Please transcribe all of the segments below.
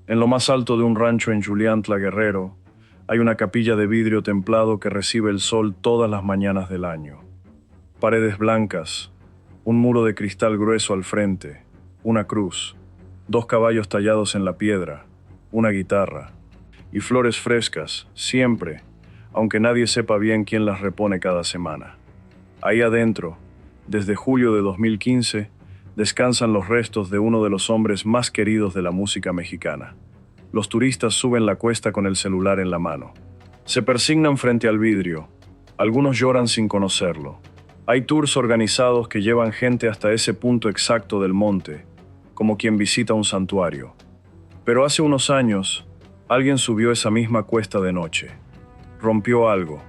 En lo más alto de un rancho en Juliantla, Guerrero, hay una capilla de vidrio templado que recibe el sol todas las mañanas del año. Paredes blancas, un muro de cristal grueso al frente, una cruz, dos caballos tallados en la piedra, una guitarra y flores frescas, siempre, aunque nadie sepa bien quién las repone cada semana. Ahí adentro, desde julio de 2015, descansan los restos de uno de los hombres más queridos de la música mexicana. Los turistas suben la cuesta con el celular en la mano. Se persignan frente al vidrio. Algunos lloran sin conocerlo. Hay tours organizados que llevan gente hasta ese punto exacto del monte, como quien visita un santuario. Pero hace unos años, alguien subió esa misma cuesta de noche. Rompió algo,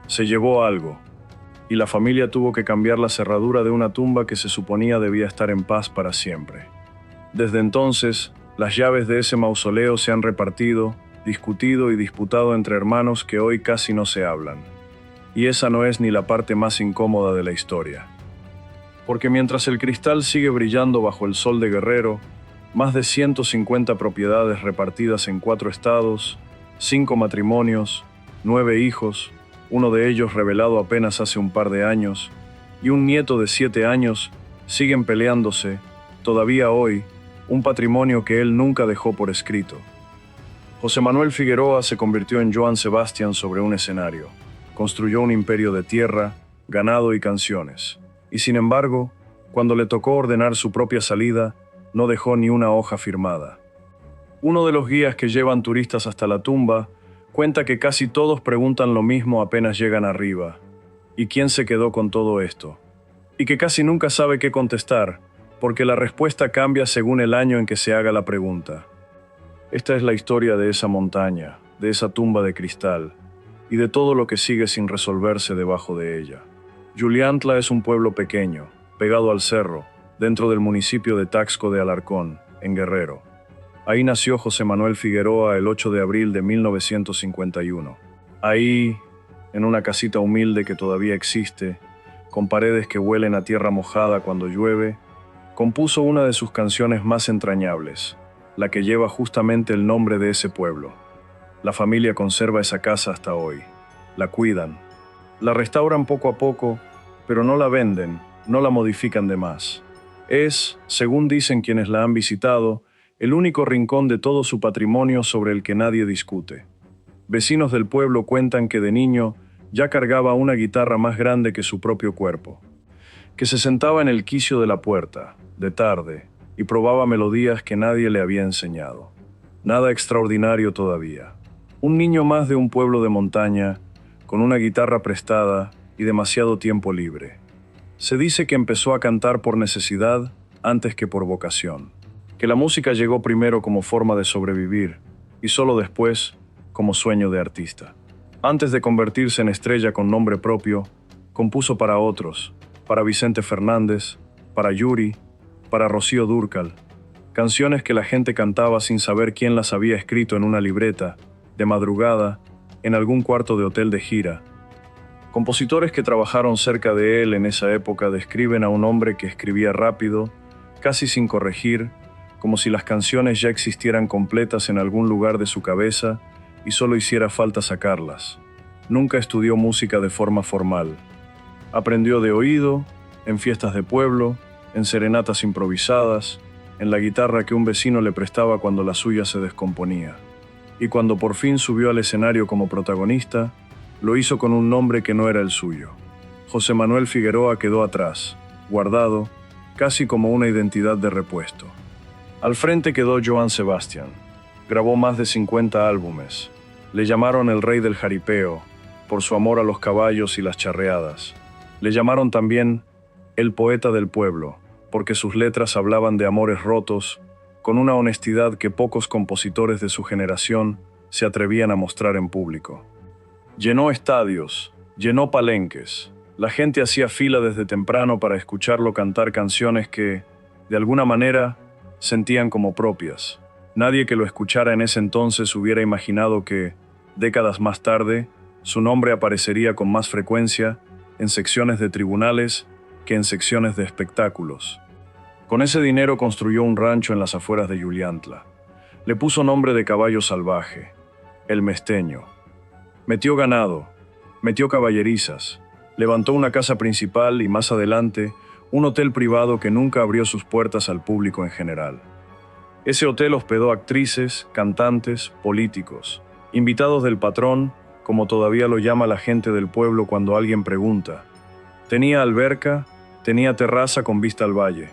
se llevó algo, y la familia tuvo que cambiar la cerradura de una tumba que se suponía debía estar en paz para siempre. Desde entonces, las llaves de ese mausoleo se han repartido, discutido y disputado entre hermanos que hoy casi no se hablan. Y esa no es ni la parte más incómoda de la historia. Porque mientras el cristal sigue brillando bajo el sol de Guerrero, más de 150 propiedades repartidas en 4 estados, 5 matrimonios, 9 hijos, uno de ellos revelado apenas hace un par de años, y un nieto de 7 años, siguen peleándose, todavía hoy, un patrimonio que él nunca dejó por escrito. José Manuel Figueroa se convirtió en Joan Sebastián sobre un escenario. Construyó un imperio de tierra, ganado y canciones. Y sin embargo, cuando le tocó ordenar su propia salida, no dejó ni una hoja firmada. Uno de los guías que llevan turistas hasta la tumba cuenta que casi todos preguntan lo mismo apenas llegan arriba. ¿Y quién se quedó con todo esto? Y que casi nunca sabe qué contestar, porque la respuesta cambia según el año en que se haga la pregunta. Esta es la historia de esa montaña, de esa tumba de cristal, y de todo lo que sigue sin resolverse debajo de ella. Juliantla es un pueblo pequeño, pegado al cerro, dentro del municipio de Taxco de Alarcón, en Guerrero. Ahí nació José Manuel Figueroa el 8 de abril de 1951. Ahí, en una casita humilde que todavía existe, con paredes que huelen a tierra mojada cuando llueve, compuso una de sus canciones más entrañables, la que lleva justamente el nombre de ese pueblo. La familia conserva esa casa hasta hoy. La cuidan. La restauran poco a poco, pero no la venden, no la modifican de más. Es, según dicen quienes la han visitado, el único rincón de todo su patrimonio sobre el que nadie discute. Vecinos del pueblo cuentan que de niño ya cargaba una guitarra más grande que su propio cuerpo, que se sentaba en el quicio de la puerta, de tarde, y probaba melodías que nadie le había enseñado. Nada extraordinario todavía. Un niño más de un pueblo de montaña, con una guitarra prestada y demasiado tiempo libre. Se dice que empezó a cantar por necesidad antes que por vocación, que la música llegó primero como forma de sobrevivir y solo después como sueño de artista. Antes de convertirse en estrella con nombre propio, compuso para otros, para Vicente Fernández, para Yuri, para Rocío Dúrcal, canciones que la gente cantaba sin saber quién las había escrito en una libreta, de madrugada, en algún cuarto de hotel de gira. Compositores que trabajaron cerca de él en esa época describen a un hombre que escribía rápido, casi sin corregir, como si las canciones ya existieran completas en algún lugar de su cabeza y solo hiciera falta sacarlas. Nunca estudió música de forma formal. Aprendió de oído, en fiestas de pueblo, en serenatas improvisadas, en la guitarra que un vecino le prestaba cuando la suya se descomponía. Y cuando por fin subió al escenario como protagonista, lo hizo con un nombre que no era el suyo. José Manuel Figueroa quedó atrás, guardado, casi como una identidad de repuesto. Al frente quedó Joan Sebastián. Grabó más de 50 álbumes. Le llamaron el rey del jaripeo, por su amor a los caballos y las charreadas. Le llamaron también el poeta del pueblo, porque sus letras hablaban de amores rotos, con una honestidad que pocos compositores de su generación se atrevían a mostrar en público. Llenó estadios, llenó palenques. La gente hacía fila desde temprano para escucharlo cantar canciones que, de alguna manera, sentían como propias. Nadie que lo escuchara en ese entonces hubiera imaginado que, décadas más tarde, su nombre aparecería con más frecuencia en secciones de tribunales que en secciones de espectáculos. Con ese dinero construyó un rancho en las afueras de Juliantla. Le puso nombre de caballo salvaje, el Mesteño. Metió ganado, metió caballerizas, levantó una casa principal y más adelante un hotel privado que nunca abrió sus puertas al público en general. Ese hotel hospedó actrices, cantantes, políticos, invitados del patrón, como todavía lo llama la gente del pueblo cuando alguien pregunta. Tenía alberca, tenía terraza con vista al valle.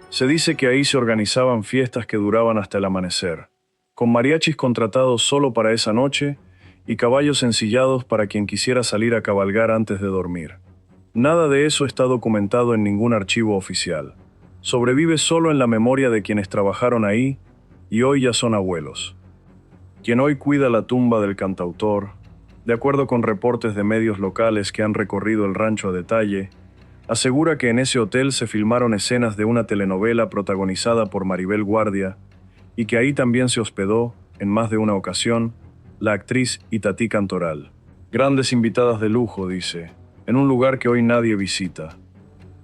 Se dice que ahí se organizaban fiestas que duraban hasta el amanecer, con mariachis contratados solo para esa noche y caballos ensillados para quien quisiera salir a cabalgar antes de dormir. Nada de eso está documentado en ningún archivo oficial. Sobrevive solo en la memoria de quienes trabajaron ahí y hoy ya son abuelos. Quien hoy cuida la tumba del cantautor, de acuerdo con reportes de medios locales que han recorrido el rancho a detalle, asegura que en ese hotel se filmaron escenas de una telenovela protagonizada por Maribel Guardia y que ahí también se hospedó, en más de una ocasión, la actriz Itatí Cantoral. Grandes invitadas de lujo, dice, en un lugar que hoy nadie visita.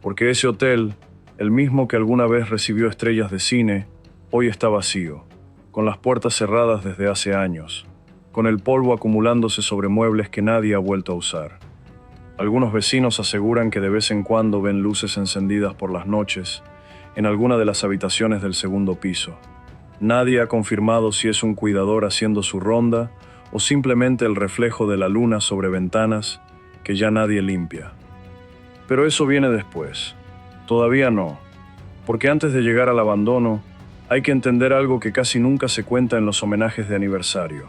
Porque ese hotel, el mismo que alguna vez recibió estrellas de cine, hoy está vacío, con las puertas cerradas desde hace años, con el polvo acumulándose sobre muebles que nadie ha vuelto a usar. Algunos vecinos aseguran que de vez en cuando ven luces encendidas por las noches en alguna de las habitaciones del segundo piso. Nadie ha confirmado si es un cuidador haciendo su ronda o simplemente el reflejo de la luna sobre ventanas que ya nadie limpia. Pero eso viene después. Todavía no, porque antes de llegar al abandono, hay que entender algo que casi nunca se cuenta en los homenajes de aniversario.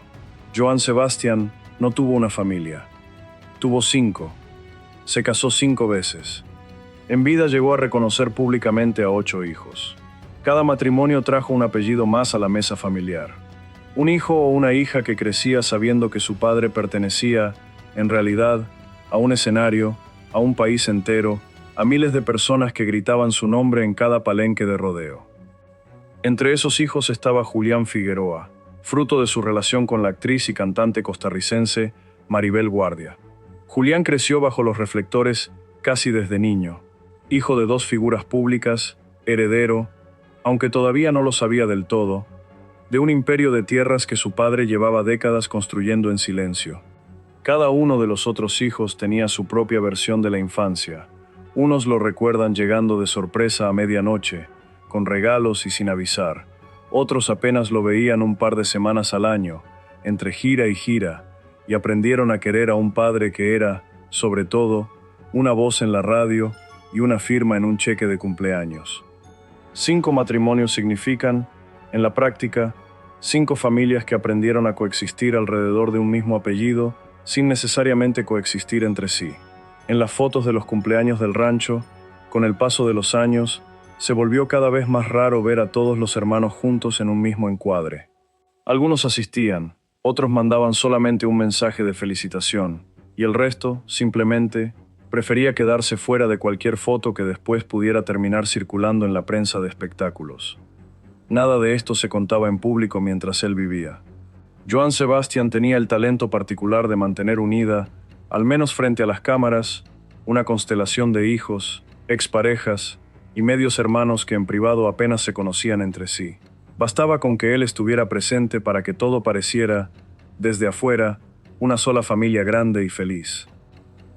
Johann Sebastian no tuvo una familia. Tuvo 5. Se casó 5 veces. En vida llegó a reconocer públicamente a 8 hijos. Cada matrimonio trajo un apellido más a la mesa familiar. Un hijo o una hija que crecía sabiendo que su padre pertenecía, en realidad, a un escenario, a un país entero, a miles de personas que gritaban su nombre en cada palenque de rodeo. Entre esos hijos estaba Julián Figueroa, fruto de su relación con la actriz y cantante costarricense Maribel Guardia. Julián creció bajo los reflectores casi desde niño, hijo de 2 figuras públicas, heredero, aunque todavía no lo sabía del todo, de un imperio de tierras que su padre llevaba décadas construyendo en silencio. Cada uno de los otros hijos tenía su propia versión de la infancia. Unos lo recuerdan llegando de sorpresa a medianoche, con regalos y sin avisar. Otros apenas lo veían un par de semanas al año, entre gira y gira, y aprendieron a querer a un padre que era, sobre todo, una voz en la radio y una firma en un cheque de cumpleaños. 5 matrimonios significan, en la práctica, 5 familias que aprendieron a coexistir alrededor de un mismo apellido sin necesariamente coexistir entre sí. En las fotos de los cumpleaños del rancho, con el paso de los años, se volvió cada vez más raro ver a todos los hermanos juntos en un mismo encuadre. Algunos asistían, otros mandaban solamente un mensaje de felicitación, y el resto, simplemente, prefería quedarse fuera de cualquier foto que después pudiera terminar circulando en la prensa de espectáculos. Nada de esto se contaba en público mientras él vivía. Johann Sebastian tenía el talento particular de mantener unida, al menos frente a las cámaras, una constelación de hijos, exparejas y medios hermanos que en privado apenas se conocían entre sí. Bastaba con que él estuviera presente para que todo pareciera, desde afuera, una sola familia grande y feliz.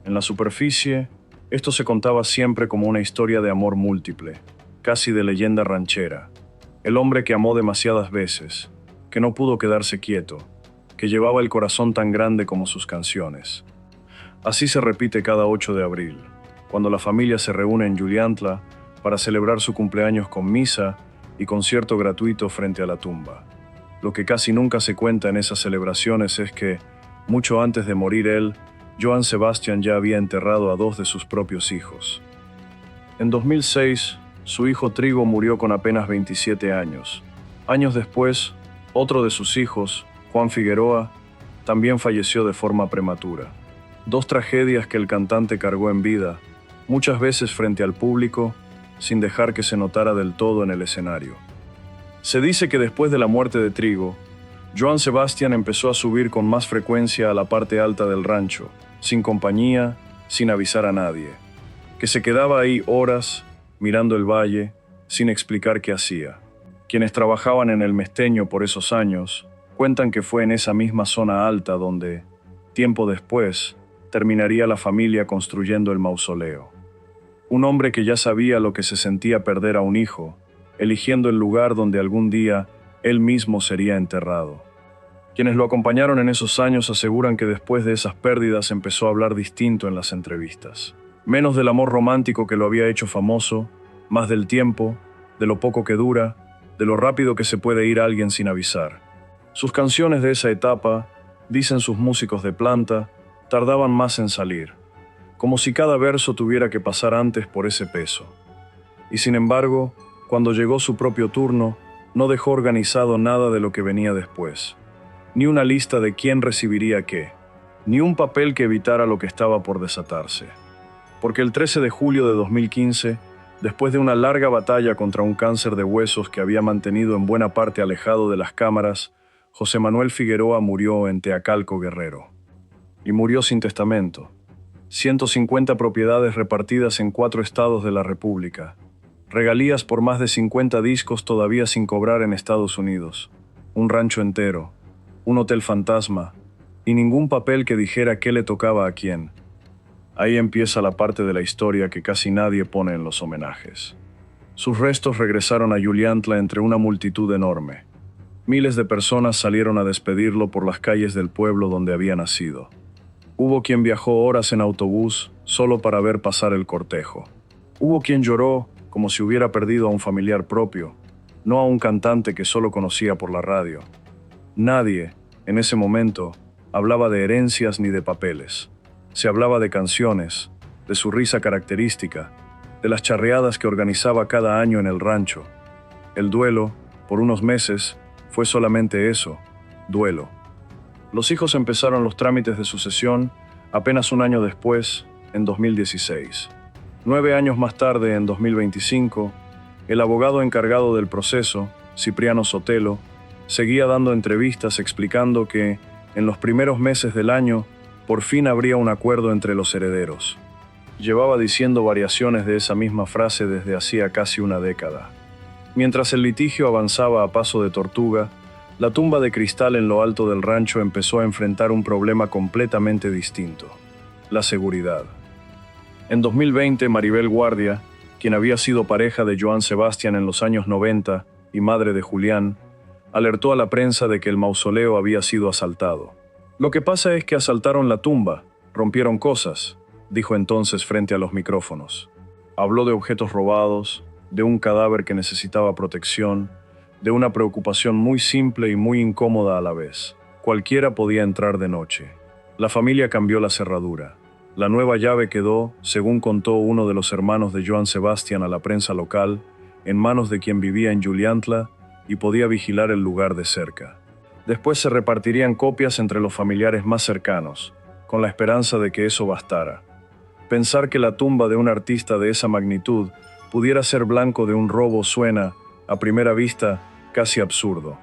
En la superficie, esto se contaba siempre como una historia de amor múltiple, casi de leyenda ranchera. El hombre que amó demasiadas veces, que no pudo quedarse quieto, que llevaba el corazón tan grande como sus canciones. Así se repite cada 8 de abril, cuando la familia se reúne en Juliantla para celebrar su cumpleaños con misa y concierto gratuito frente a la tumba. Lo que casi nunca se cuenta en esas celebraciones es que, mucho antes de morir él, Johann Sebastian ya había enterrado a 2 de sus propios hijos. En 2006, su hijo Trigo murió con apenas 27 años. Años después, otro de sus hijos, Juan Figueroa, también falleció de forma prematura. 2 tragedias que el cantante cargó en vida, muchas veces frente al público, sin dejar que se notara del todo en el escenario. Se dice que después de la muerte de Trigo, Johann Sebastian empezó a subir con más frecuencia a la parte alta del rancho, sin compañía, sin avisar a nadie, que se quedaba ahí horas, mirando el valle, sin explicar qué hacía. Quienes trabajaban en el Mesteño por esos años cuentan que fue en esa misma zona alta donde, tiempo después, terminaría la familia construyendo el mausoleo. Un hombre que ya sabía lo que se sentía perder a un hijo, eligiendo el lugar donde algún día él mismo sería enterrado. Quienes lo acompañaron en esos años aseguran que después de esas pérdidas empezó a hablar distinto en las entrevistas. Menos del amor romántico que lo había hecho famoso, más del tiempo, de lo poco que dura, de lo rápido que se puede ir alguien sin avisar. Sus canciones de esa etapa, dicen sus músicos de planta, tardaban más en salir, como si cada verso tuviera que pasar antes por ese peso. Y sin embargo, cuando llegó su propio turno, no dejó organizado nada de lo que venía después. Ni una lista de quién recibiría qué, ni un papel que evitara lo que estaba por desatarse. Porque el 13 de julio de 2015, después de una larga batalla contra un cáncer de huesos que había mantenido en buena parte alejado de las cámaras, José Manuel Figueroa murió en Teacalco, Guerrero. Y murió sin testamento. 150 propiedades repartidas en 4 estados de la República. Regalías por más de 50 discos todavía sin cobrar en Estados Unidos. Un rancho entero. Un hotel fantasma, y ningún papel que dijera qué le tocaba a quién. Ahí empieza la parte de la historia que casi nadie pone en los homenajes. Sus restos regresaron a Juliantla entre una multitud enorme. Miles de personas salieron a despedirlo por las calles del pueblo donde había nacido. Hubo quien viajó horas en autobús solo para ver pasar el cortejo. Hubo quien lloró como si hubiera perdido a un familiar propio, no a un cantante que solo conocía por la radio. Nadie, en ese momento, hablaba de herencias ni de papeles. Se hablaba de canciones, de su risa característica, de las charreadas que organizaba cada año en el rancho. El duelo, por unos meses, fue solamente eso, duelo. Los hijos empezaron los trámites de sucesión apenas un año después, en 2016. 9 años más tarde, en 2025, el abogado encargado del proceso, Cipriano Sotelo, seguía dando entrevistas explicando que, en los primeros meses del año, por fin habría un acuerdo entre los herederos. Llevaba diciendo variaciones de esa misma frase desde hacía casi una década. Mientras el litigio avanzaba a paso de tortuga, la tumba de cristal en lo alto del rancho empezó a enfrentar un problema completamente distinto: la seguridad. En 2020, Maribel Guardia, quien había sido pareja de Joan Sebastián en los años 90 y madre de Julián, alertó a la prensa de que el mausoleo había sido asaltado. Lo que pasa es que asaltaron la tumba, rompieron cosas, dijo entonces frente a los micrófonos. Habló de objetos robados, de un cadáver que necesitaba protección, de una preocupación muy simple y muy incómoda a la vez. Cualquiera podía entrar de noche. La familia cambió la cerradura. La nueva llave quedó, según contó uno de los hermanos de Joan Sebastián a la prensa local, en manos de quien vivía en Juliantla y podía vigilar el lugar de cerca. Después se repartirían copias entre los familiares más cercanos, con la esperanza de que eso bastara. Pensar que la tumba de un artista de esa magnitud pudiera ser blanco de un robo suena, a primera vista, casi absurdo.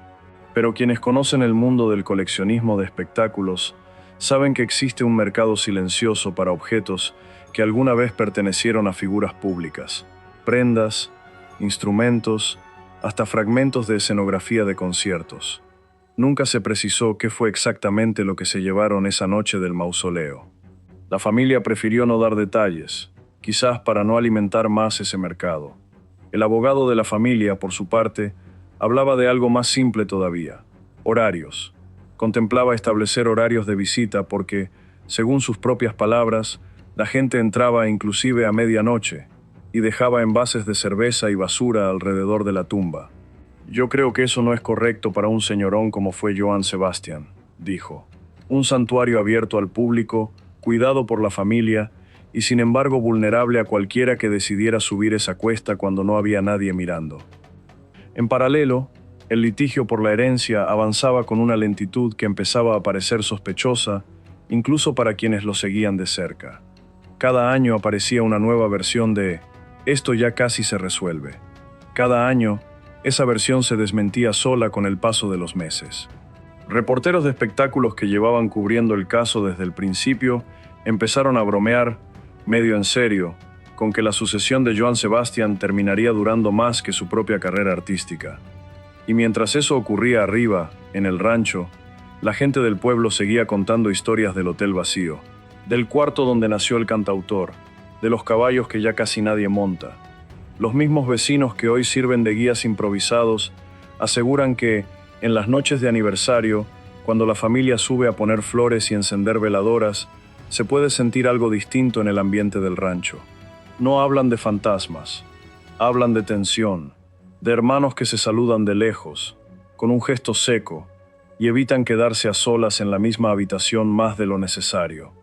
Pero quienes conocen el mundo del coleccionismo de espectáculos saben que existe un mercado silencioso para objetos que alguna vez pertenecieron a figuras públicas, prendas, instrumentos, hasta fragmentos de escenografía de conciertos. Nunca se precisó qué fue exactamente lo que se llevaron esa noche del mausoleo. La familia prefirió no dar detalles, quizás para no alimentar más ese mercado. El abogado de la familia, por su parte, hablaba de algo más simple todavía: horarios. Contemplaba establecer horarios de visita porque, según sus propias palabras, la gente entraba inclusive a medianoche y dejaba envases de cerveza y basura alrededor de la tumba. Yo creo que eso no es correcto para un señorón como fue Joan Sebastián, dijo. Un santuario abierto al público, cuidado por la familia y sin embargo vulnerable a cualquiera que decidiera subir esa cuesta cuando no había nadie mirando. En paralelo, el litigio por la herencia avanzaba con una lentitud que empezaba a parecer sospechosa, incluso para quienes lo seguían de cerca. Cada año aparecía una nueva versión de «esto ya casi se resuelve». Cada año, esa versión se desmentía sola con el paso de los meses. Reporteros de espectáculos que llevaban cubriendo el caso desde el principio empezaron a bromear, medio en serio, con que la sucesión de Joan Sebastián terminaría durando más que su propia carrera artística. Y mientras eso ocurría arriba, en el rancho, la gente del pueblo seguía contando historias del hotel vacío, del cuarto donde nació el cantautor, de los caballos que ya casi nadie monta. Los mismos vecinos que hoy sirven de guías improvisados aseguran que, en las noches de aniversario, cuando la familia sube a poner flores y encender veladoras, se puede sentir algo distinto en el ambiente del rancho. No hablan de fantasmas, hablan de tensión, de hermanos que se saludan de lejos, con un gesto seco, y evitan quedarse a solas en la misma habitación más de lo necesario.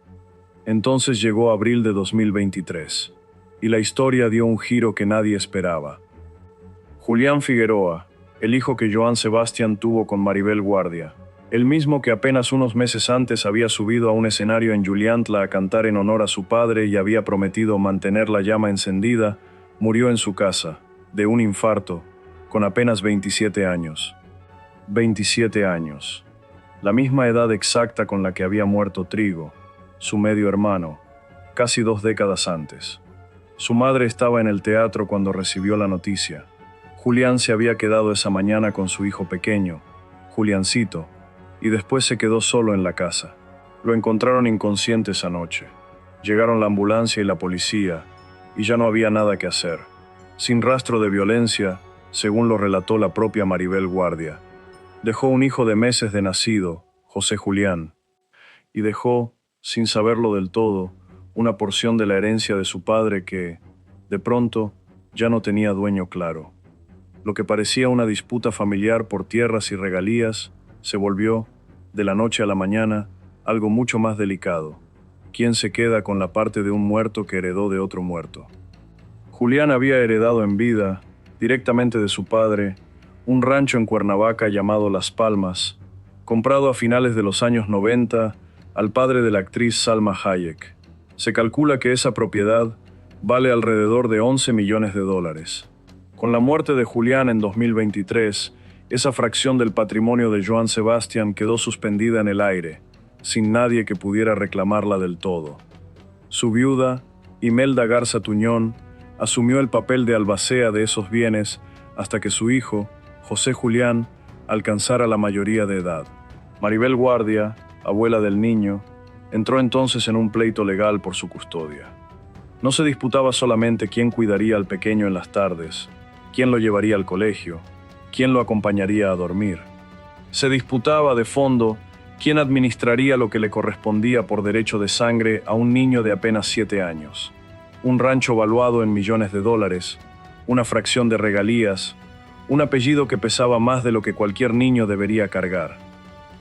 Entonces llegó abril de 2023, y la historia dio un giro que nadie esperaba. Julián Figueroa, el hijo que Joan Sebastián tuvo con Maribel Guardia, el mismo que apenas unos meses antes había subido a un escenario en Juliantla a cantar en honor a su padre y había prometido mantener la llama encendida, murió en su casa, de un infarto, con apenas 27 años. 27 años. La misma edad exacta con la que había muerto Trigo, su medio hermano, casi 2 décadas antes. Su madre estaba en el teatro cuando recibió la noticia. Julián se había quedado esa mañana con su hijo pequeño, Juliancito, y después se quedó solo en la casa. Lo encontraron inconsciente esa noche. Llegaron la ambulancia y la policía, y ya no había nada que hacer. Sin rastro de violencia, según lo relató la propia Maribel Guardia. Dejó un hijo de meses de nacido, José Julián, y dejó, sin saberlo del todo, una porción de la herencia de su padre que, de pronto, ya no tenía dueño claro. Lo que parecía una disputa familiar por tierras y regalías se volvió, de la noche a la mañana, algo mucho más delicado. ¿Quién se queda con la parte de un muerto que heredó de otro muerto? Julián había heredado en vida, directamente de su padre, un rancho en Cuernavaca llamado Las Palmas, comprado a finales de los años 90 al padre de la actriz Salma Hayek. Se calcula que esa propiedad vale alrededor de 11 millones de dólares. Con la muerte de Julián en 2023, esa fracción del patrimonio de Joan Sebastián quedó suspendida en el aire, sin nadie que pudiera reclamarla del todo. Su viuda, Imelda Garza Tuñón, asumió el papel de albacea de esos bienes hasta que su hijo, José Julián, alcanzara la mayoría de edad. Maribel Guardia, abuela del niño, entró entonces en un pleito legal por su custodia. No se disputaba solamente quién cuidaría al pequeño en las tardes, quién lo llevaría al colegio, quién lo acompañaría a dormir. Se disputaba, de fondo, quién administraría lo que le correspondía por derecho de sangre a un niño de apenas 7 años. Un rancho valuado en millones de dólares, una fracción de regalías, un apellido que pesaba más de lo que cualquier niño debería cargar.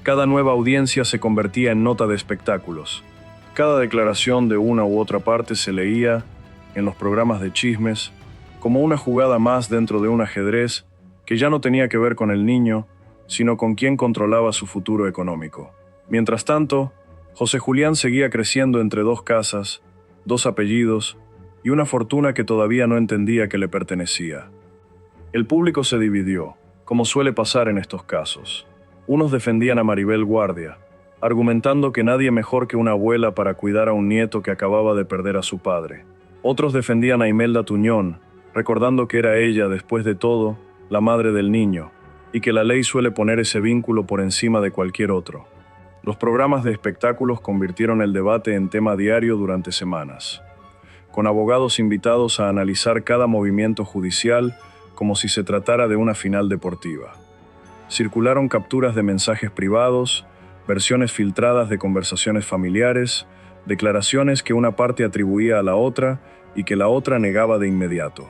Cada nueva audiencia se convertía en nota de espectáculos. Cada declaración de una u otra parte se leía, en los programas de chismes, como una jugada más dentro de un ajedrez que ya no tenía que ver con el niño, sino con quién controlaba su futuro económico. Mientras tanto, José Julián seguía creciendo entre 2 casas, 2 apellidos y una fortuna que todavía no entendía que le pertenecía. El público se dividió, como suele pasar en estos casos. Unos defendían a Maribel Guardia, argumentando que nadie mejor que una abuela para cuidar a un nieto que acababa de perder a su padre. Otros defendían a Imelda Tuñón, recordando que era ella, después de todo, la madre del niño, y que la ley suele poner ese vínculo por encima de cualquier otro. Los programas de espectáculos convirtieron el debate en tema diario durante semanas, con abogados invitados a analizar cada movimiento judicial como si se tratara de una final deportiva. Circularon capturas de mensajes privados, versiones filtradas de conversaciones familiares, declaraciones que una parte atribuía a la otra y que la otra negaba de inmediato.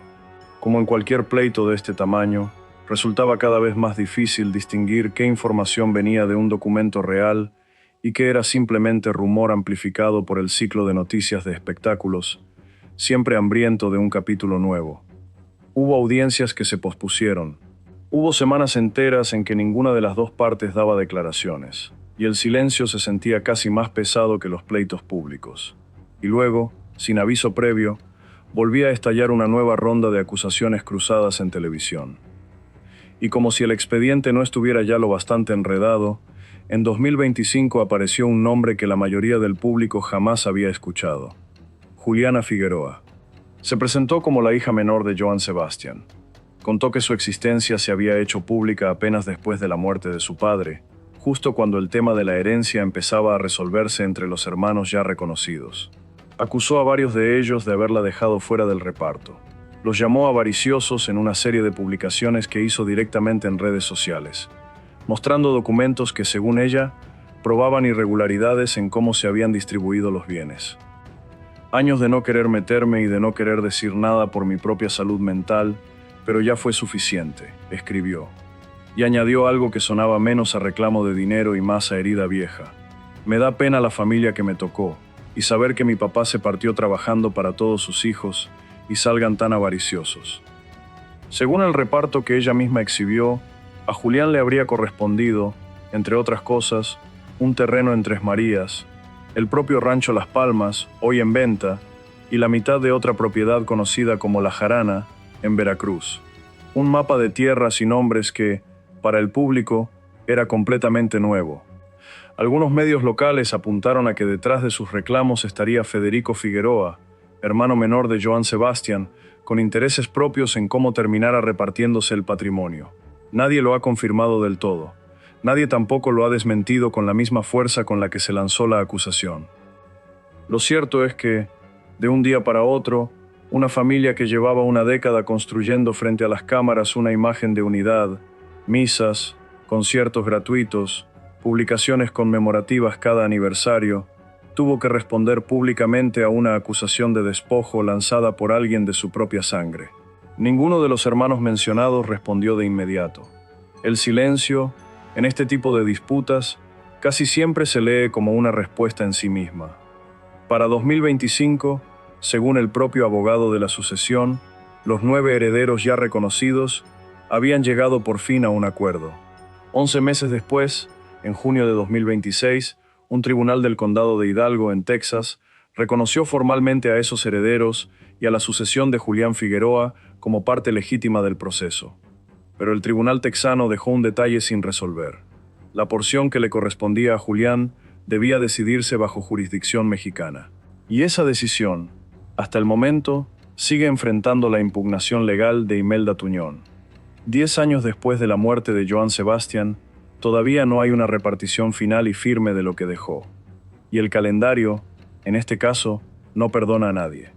Como en cualquier pleito de este tamaño, resultaba cada vez más difícil distinguir qué información venía de un documento real y qué era simplemente rumor amplificado por el ciclo de noticias de espectáculos, siempre hambriento de un capítulo nuevo. Hubo audiencias que se pospusieron. Hubo semanas enteras en que ninguna de las 2 partes daba declaraciones, y el silencio se sentía casi más pesado que los pleitos públicos. Y luego, sin aviso previo, volvía a estallar una nueva ronda de acusaciones cruzadas en televisión. Y como si el expediente no estuviera ya lo bastante enredado, en 2025 apareció un nombre que la mayoría del público jamás había escuchado: Juliana Figueroa. Se presentó como la hija menor de Joan Sebastián. Contó que su existencia se había hecho pública apenas después de la muerte de su padre, justo cuando el tema de la herencia empezaba a resolverse entre los hermanos ya reconocidos. Acusó a varios de ellos de haberla dejado fuera del reparto. Los llamó avariciosos en una serie de publicaciones que hizo directamente en redes sociales, mostrando documentos que, según ella, probaban irregularidades en cómo se habían distribuido los bienes. Años de no querer meterme y de no querer decir nada por mi propia salud mental, pero ya fue suficiente, escribió. Y añadió algo que sonaba menos a reclamo de dinero y más a herida vieja. Me da pena la familia que me tocó, y saber que mi papá se partió trabajando para todos sus hijos y salgan tan avariciosos. Según el reparto que ella misma exhibió, a Julián le habría correspondido, entre otras cosas, un terreno en Tres Marías, el propio rancho Las Palmas, hoy en venta, y la mitad de otra propiedad conocida como La Jarana, en Veracruz. Un mapa de tierras y nombres que, para el público, era completamente nuevo. Algunos medios locales apuntaron a que detrás de sus reclamos estaría Federico Figueroa, hermano menor de Joan Sebastián, con intereses propios en cómo terminara repartiéndose el patrimonio. Nadie lo ha confirmado del todo. Nadie tampoco lo ha desmentido con la misma fuerza con la que se lanzó la acusación. Lo cierto es que, de un día para otro, una familia que llevaba una década construyendo frente a las cámaras una imagen de unidad, misas, conciertos gratuitos, publicaciones conmemorativas cada aniversario, tuvo que responder públicamente a una acusación de despojo lanzada por alguien de su propia sangre. Ninguno de los hermanos mencionados respondió de inmediato. El silencio, en este tipo de disputas, casi siempre se lee como una respuesta en sí misma. Para 2025, según el propio abogado de la sucesión, los 9 herederos ya reconocidos habían llegado por fin a un acuerdo. 11 meses después, en junio de 2026, un tribunal del condado de Hidalgo, en Texas, reconoció formalmente a esos herederos y a la sucesión de Julián Figueroa como parte legítima del proceso. Pero el tribunal texano dejó un detalle sin resolver. La porción que le correspondía a Julián debía decidirse bajo jurisdicción mexicana. Y esa decisión, hasta el momento, sigue enfrentando la impugnación legal de Imelda Tuñón. 10 años después de la muerte de Joan Sebastián, todavía no hay una repartición final y firme de lo que dejó. Y el calendario, en este caso, no perdona a nadie.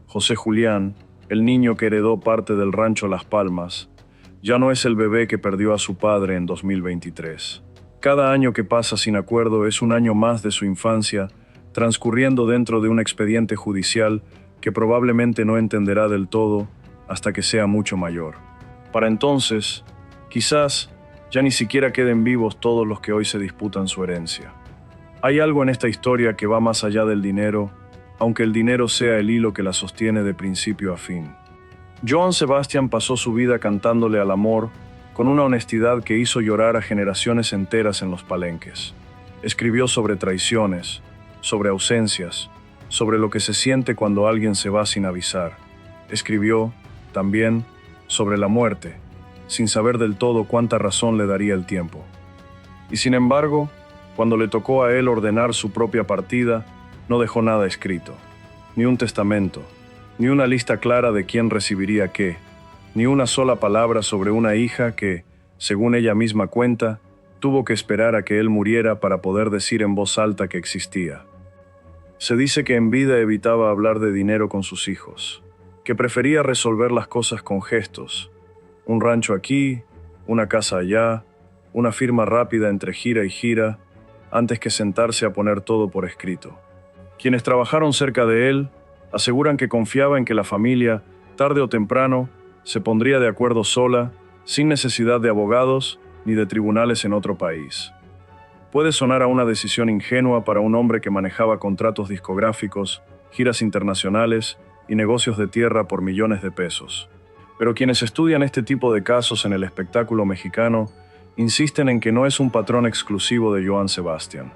José Julián, el niño que heredó parte del rancho Las Palmas, ya no es el bebé que perdió a su padre en 2023. Cada año que pasa sin acuerdo es un año más de su infancia, transcurriendo dentro de un expediente judicial que probablemente no entenderá del todo hasta que sea mucho mayor. Para entonces, quizás ya ni siquiera queden vivos todos los que hoy se disputan su herencia. Hay algo en esta historia que va más allá del dinero, aunque el dinero sea el hilo que la sostiene de principio a fin. Joan Sebastián pasó su vida cantándole al amor con una honestidad que hizo llorar a generaciones enteras en los palenques. Escribió sobre traiciones, sobre ausencias, sobre lo que se siente cuando alguien se va sin avisar. Escribió, también, sobre la muerte, sin saber del todo cuánta razón le daría el tiempo. Y sin embargo, cuando le tocó a él ordenar su propia partida, no dejó nada escrito, ni un testamento, ni una lista clara de quién recibiría qué, ni una sola palabra sobre una hija que, según ella misma cuenta, tuvo que esperar a que él muriera para poder decir en voz alta que existía. Se dice que en vida evitaba hablar de dinero con sus hijos, que prefería resolver las cosas con gestos, un rancho aquí, una casa allá, una firma rápida entre gira y gira, antes que sentarse a poner todo por escrito. Quienes trabajaron cerca de él aseguran que confiaba en que la familia, tarde o temprano, se pondría de acuerdo sola, sin necesidad de abogados ni de tribunales en otro país. Puede sonar a una decisión ingenua para un hombre que manejaba contratos discográficos, giras internacionales y negocios de tierra por millones de pesos. Pero quienes estudian este tipo de casos en el espectáculo mexicano insisten en que no es un patrón exclusivo de Joan Sebastián.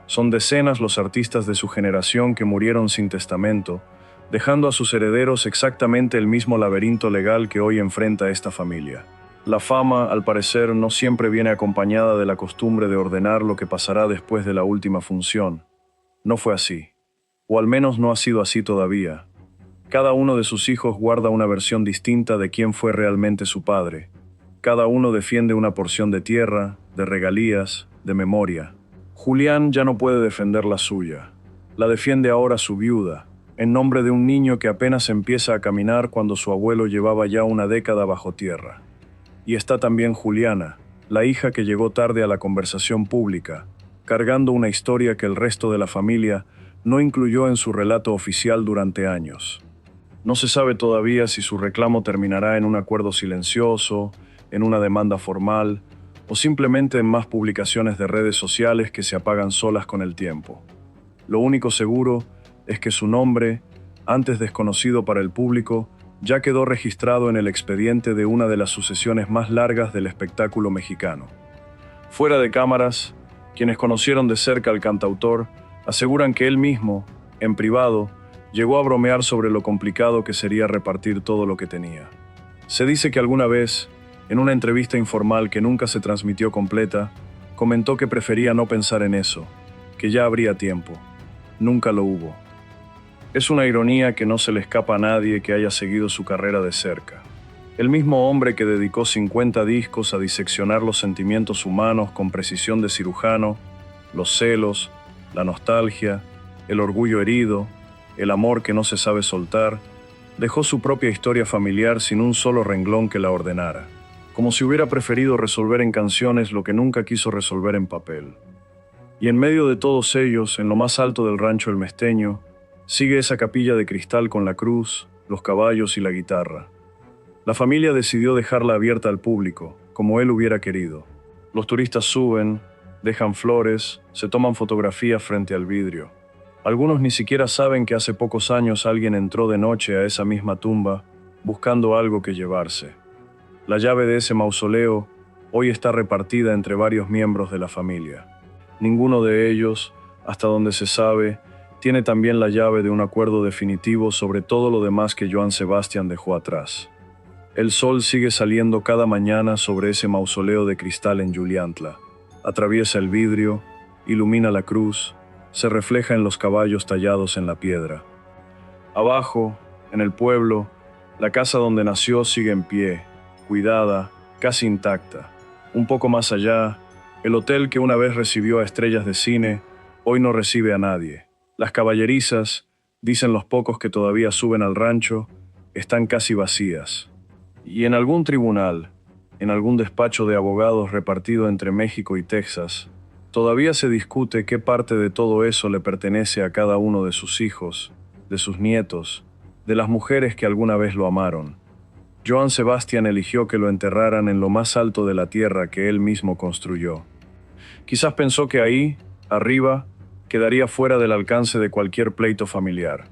Son decenas los artistas de su generación que murieron sin testamento, dejando a sus herederos exactamente el mismo laberinto legal que hoy enfrenta esta familia. La fama, al parecer, no siempre viene acompañada de la costumbre de ordenar lo que pasará después de la última función. No fue así, o al menos no ha sido así todavía. Cada uno de sus hijos guarda una versión distinta de quién fue realmente su padre. Cada uno defiende una porción de tierra, de regalías, de memoria. Julián ya no puede defender la suya. La defiende ahora su viuda, en nombre de un niño que apenas empieza a caminar cuando su abuelo llevaba ya una década bajo tierra. Y está también Juliana, la hija que llegó tarde a la conversación pública, cargando una historia que el resto de la familia no incluyó en su relato oficial durante años. No se sabe todavía si su reclamo terminará en un acuerdo silencioso, en una demanda formal, o simplemente en más publicaciones de redes sociales que se apagan solas con el tiempo. Lo único seguro es que su nombre, antes desconocido para el público, ya quedó registrado en el expediente de una de las sucesiones más largas del espectáculo mexicano. Fuera de cámaras, quienes conocieron de cerca al cantautor aseguran que él mismo, en privado, llegó a bromear sobre lo complicado que sería repartir todo lo que tenía. Se dice que alguna vez, en una entrevista informal que nunca se transmitió completa, comentó que prefería no pensar en eso, que ya habría tiempo. Nunca lo hubo. Es una ironía que no se le escapa a nadie que haya seguido su carrera de cerca. El mismo hombre que dedicó 50 discos a diseccionar los sentimientos humanos con precisión de cirujano, los celos, la nostalgia, el orgullo herido, el amor que no se sabe soltar, dejó su propia historia familiar sin un solo renglón que la ordenara, como si hubiera preferido resolver en canciones lo que nunca quiso resolver en papel. Y en medio de todos ellos, en lo más alto del rancho El Mesteño, sigue esa capilla de cristal con la cruz, los caballos y la guitarra. La familia decidió dejarla abierta al público, como él hubiera querido. Los turistas suben, dejan flores, se toman fotografías frente al vidrio. Algunos ni siquiera saben que hace pocos años alguien entró de noche a esa misma tumba buscando algo que llevarse. La llave de ese mausoleo hoy está repartida entre varios miembros de la familia. Ninguno de ellos, hasta donde se sabe, tiene también la llave de un acuerdo definitivo sobre todo lo demás que Johann Sebastian dejó atrás. El sol sigue saliendo cada mañana sobre ese mausoleo de cristal en Juliantla. Atraviesa el vidrio, ilumina la cruz, se refleja en los caballos tallados en la piedra. Abajo, en el pueblo, la casa donde nació sigue en pie, cuidada, casi intacta. Un poco más allá, el hotel que una vez recibió a estrellas de cine, hoy no recibe a nadie. Las caballerizas, dicen los pocos que todavía suben al rancho, están casi vacías. Y en algún tribunal, en algún despacho de abogados repartido entre México y Texas, todavía se discute qué parte de todo eso le pertenece a cada uno de sus hijos, de sus nietos, de las mujeres que alguna vez lo amaron. Johann Sebastian eligió que lo enterraran en lo más alto de la tierra que él mismo construyó. Quizás pensó que ahí, arriba, quedaría fuera del alcance de cualquier pleito familiar.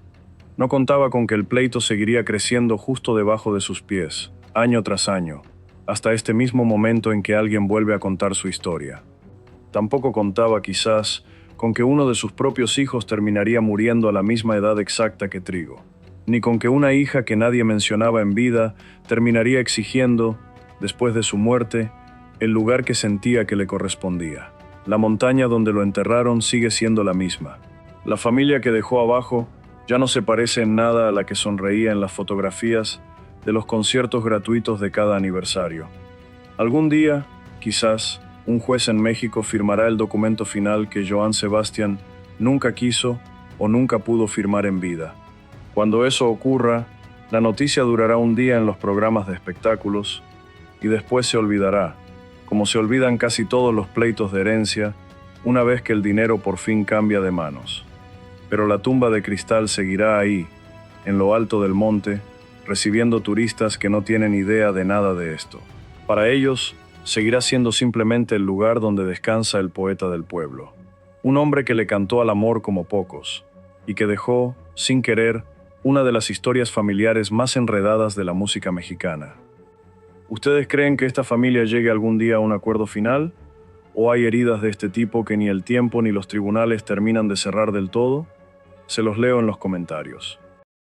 No contaba con que el pleito seguiría creciendo justo debajo de sus pies, año tras año, hasta este mismo momento en que alguien vuelve a contar su historia. Tampoco contaba, quizás, con que uno de sus propios hijos terminaría muriendo a la misma edad exacta que Trigo, ni con que una hija que nadie mencionaba en vida terminaría exigiendo, después de su muerte, el lugar que sentía que le correspondía. La montaña donde lo enterraron sigue siendo la misma. La familia que dejó abajo ya no se parece en nada a la que sonreía en las fotografías de los conciertos gratuitos de cada aniversario. Algún día, quizás, un juez en México firmará el documento final que Johann Sebastian nunca quiso o nunca pudo firmar en vida. Cuando eso ocurra, la noticia durará un día en los programas de espectáculos y después se olvidará, como se olvidan casi todos los pleitos de herencia, una vez que el dinero por fin cambia de manos. Pero la tumba de cristal seguirá ahí, en lo alto del monte, recibiendo turistas que no tienen idea de nada de esto. Para ellos, seguirá siendo simplemente el lugar donde descansa el poeta del pueblo. Un hombre que le cantó al amor como pocos, y que dejó, sin querer, una de las historias familiares más enredadas de la música mexicana. ¿Ustedes creen que esta familia llegue algún día a un acuerdo final? ¿O hay heridas de este tipo que ni el tiempo ni los tribunales terminan de cerrar del todo? Se los leo en los comentarios.